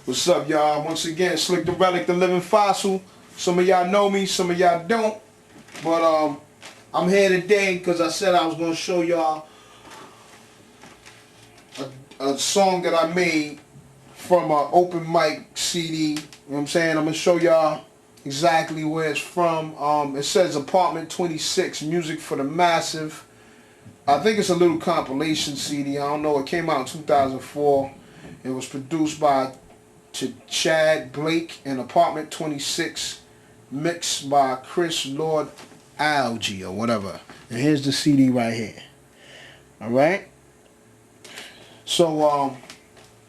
What's up, y'all? Once again, Slik dA Relic, the living fossil. Some of y'all know me, some of y'all don't. But I'm here today because I said I was going to show y'all a song that I made from an open mic CD. You know what I'm saying? I'm going to show y'all exactly where it's from. It says Apartment 26, Music for the Massive. I think it's a little compilation CD. I don't know. It came out in 2004. It was produced by Chad Blake in Apartment 26, mixed by Chris Lord Algie or whatever. And here's the CD right here. Alright? So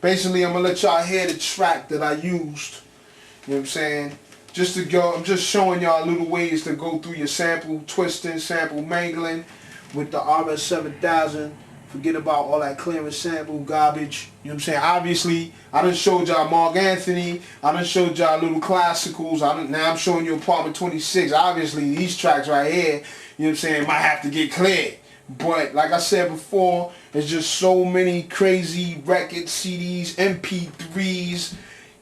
basically I'm gonna let y'all hear the track that I used. You know what I'm saying? Just to go, I'm just showing y'all little ways to go through your sample twisting, sample mangling with the RS7000. Forget about all that clearing sample garbage. You know what I'm saying? Obviously, I done showed y'all Mark Anthony. I done showed y'all little classicals. Now I'm showing you Apartment 26. Obviously, these tracks right here, you know what I'm saying, might have to get cleared. But like I said before, there's just so many crazy records, CDs, MP3s,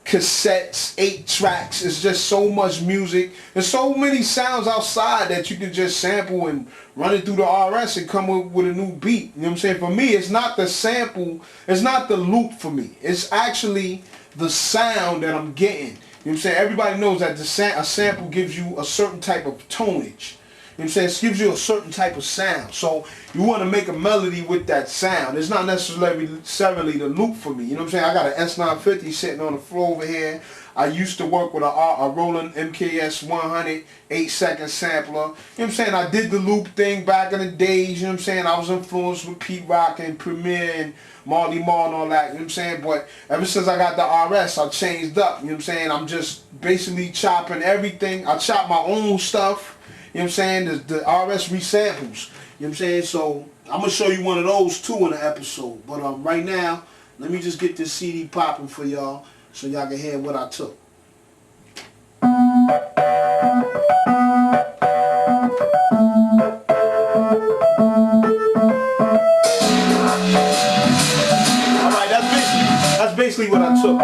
cassettes, 8 tracks. It's just so much music. There's so many sounds outside that you can just sample and run it through the RS and come up with a new beat. You know what I'm saying? For me, it's not the sample, it's not the loop for me. It's actually the sound that I'm getting. You know what I'm saying? Everybody knows that a sample gives you a certain type of tonage. You know what I'm saying? It gives you a certain type of sound. So you want to make a melody with that sound. It's not necessarily the loop for me. You know what I'm saying? I got an S950 sitting on the floor over here. I used to work with a Roland MKS 100 8-second sampler. You know what I'm saying? I did the loop thing back in the days. You know what I'm saying? I was influenced with Pete Rock and Premier and Marley Marl and all that. You know what I'm saying? But ever since I got the RS, I changed up. You know what I'm saying? I'm just basically chopping everything. I chop my own stuff. You know what I'm saying? The RS resamples. You know what I'm saying? So I'm going to show you one of those too in the episode. But right now, let me just get this CD popping for y'all so y'all can hear what I took. Alright, that's basically what I took.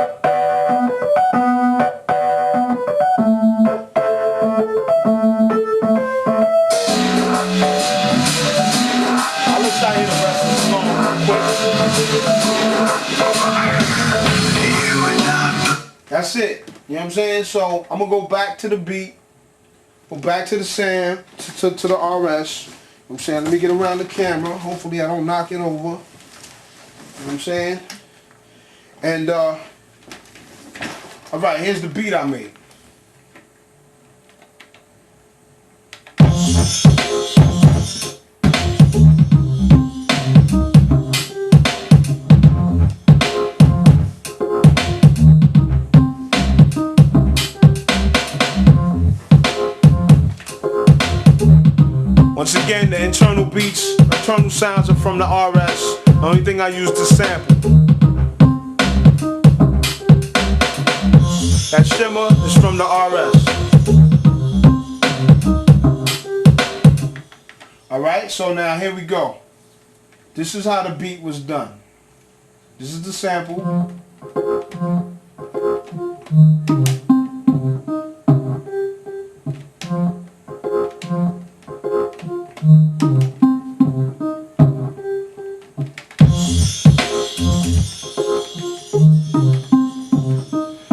That's it. You know what I'm saying? So I'm gonna go back to the beat, go back to the sound, to the RS. You know what I'm saying? Let me get around the camera. Hopefully I don't knock it over. You know what I'm saying? And alright, here's the beat I made. Once again, the internal beats, internal sounds are from the RS. The only thing I use to sample. That shimmer is from the RS. Alright, so now here we go. This is how the beat was done. This is the sample.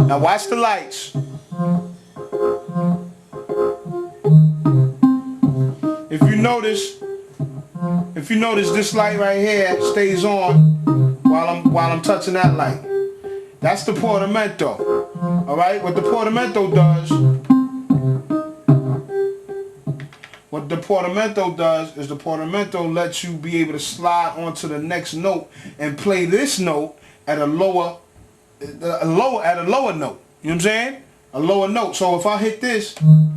Now watch the lights. If you notice this light right here stays on while I'm touching that light. That's the portamento. Alright? What the portamento does is the portamento lets you be able to slide onto the next note and play this note at a lower note. You know what I'm saying? A lower note. So if I hit this, you know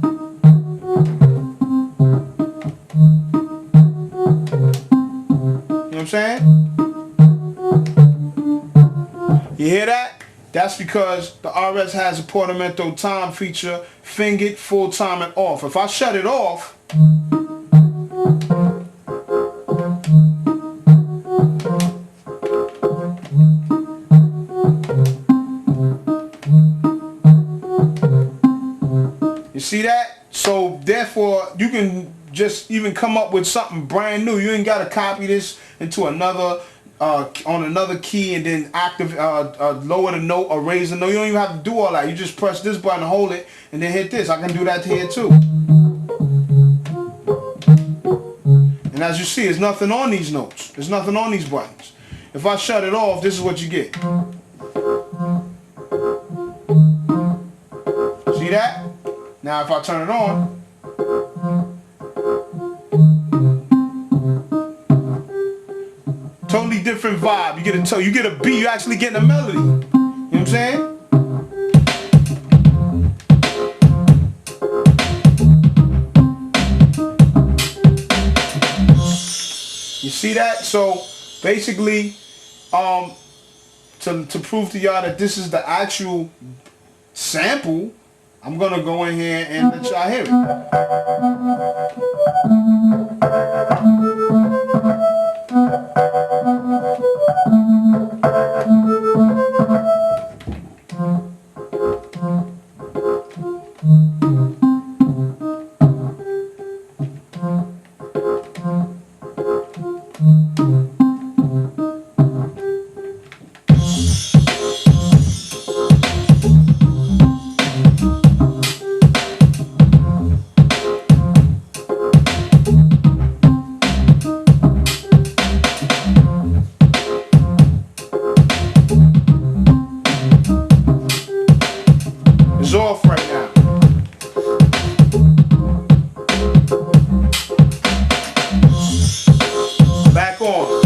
what I'm saying? You hear that? That's because the RS has a portamento time feature, fingered, full time, and off. If I shut it off, see that? So therefore, you can just even come up with something brand new. You ain't got to copy this into another on another key and then lower the note or raise the note. You don't even have to do all that. You just press this button, hold it, and then hit this. I can do that here too. And as you see, there's nothing on these notes. There's nothing on these buttons. If I shut it off, this is what you get. See that? Now if I turn it on, totally different vibe. You get a beat, you actually getting a melody. You know what I'm saying? You see that? So basically, to prove to y'all that this is the actual sample, I'm gonna go in here and let y'all hear it. It's off right now. Back on.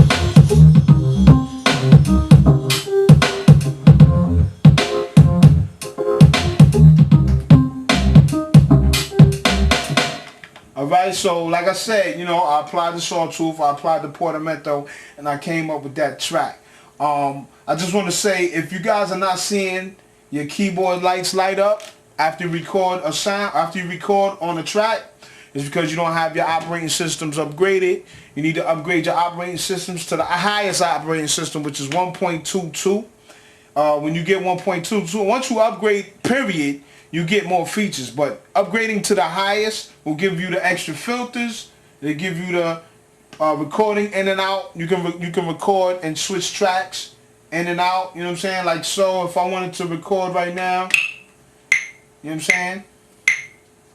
Alright, so like I said, you know, I applied the sawtooth, I applied the portamento, and I came up with that track. I just want to say, if you guys are not seeing your keyboard lights light up after you record a sound, after you record on a track, it's because you don't have your operating systems upgraded. You need to upgrade your operating systems to the highest operating system, which is 1.22. When you get 1.22, once you upgrade, period, you get more features. But upgrading to the highest will give you the extra filters. They give you the recording in and out. You can record and switch tracks in and out. You know what I'm saying? Like so, if I wanted to record right now, you know what I'm saying?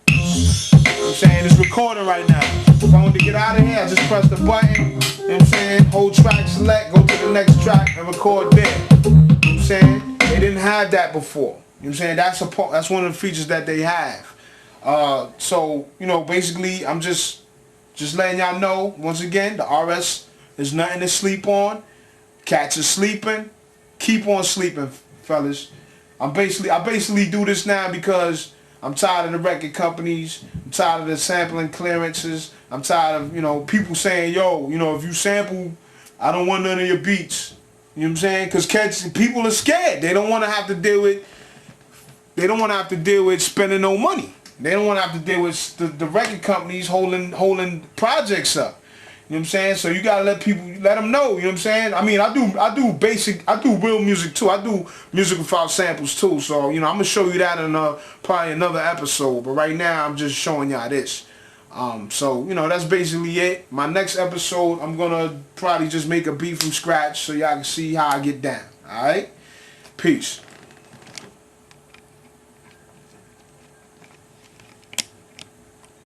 You know what I'm saying? It's recording right now. If I wanted to get out of here, I just press the button. You know what I'm saying? Hold track select, go to the next track and record there. You know what I'm saying? They didn't have that before. You know what I'm saying? That's one of the features that they have. So, you know, basically, I'm just letting y'all know, once again, the RS is nothing to sleep on. Cats are sleeping. Keep on sleeping, fellas. I basically do this now because I'm tired of the record companies. I'm tired of the sampling clearances. I'm tired of, you know, people saying, yo, you know, if you sample, I don't want none of your beats. You know what I'm saying? Because people are scared. They don't want to have to deal with spending no money. They don't want to have to deal with the record companies holding projects up. You know what I'm saying? So you gotta let them know. You know what I'm saying? I mean, I do real music too. I do music without samples too. So you know, I'm gonna show you that in probably another episode. But right now, I'm just showing y'all this. So you know, that's basically it. My next episode, I'm gonna probably just make a beat from scratch so y'all can see how I get down. All right, peace.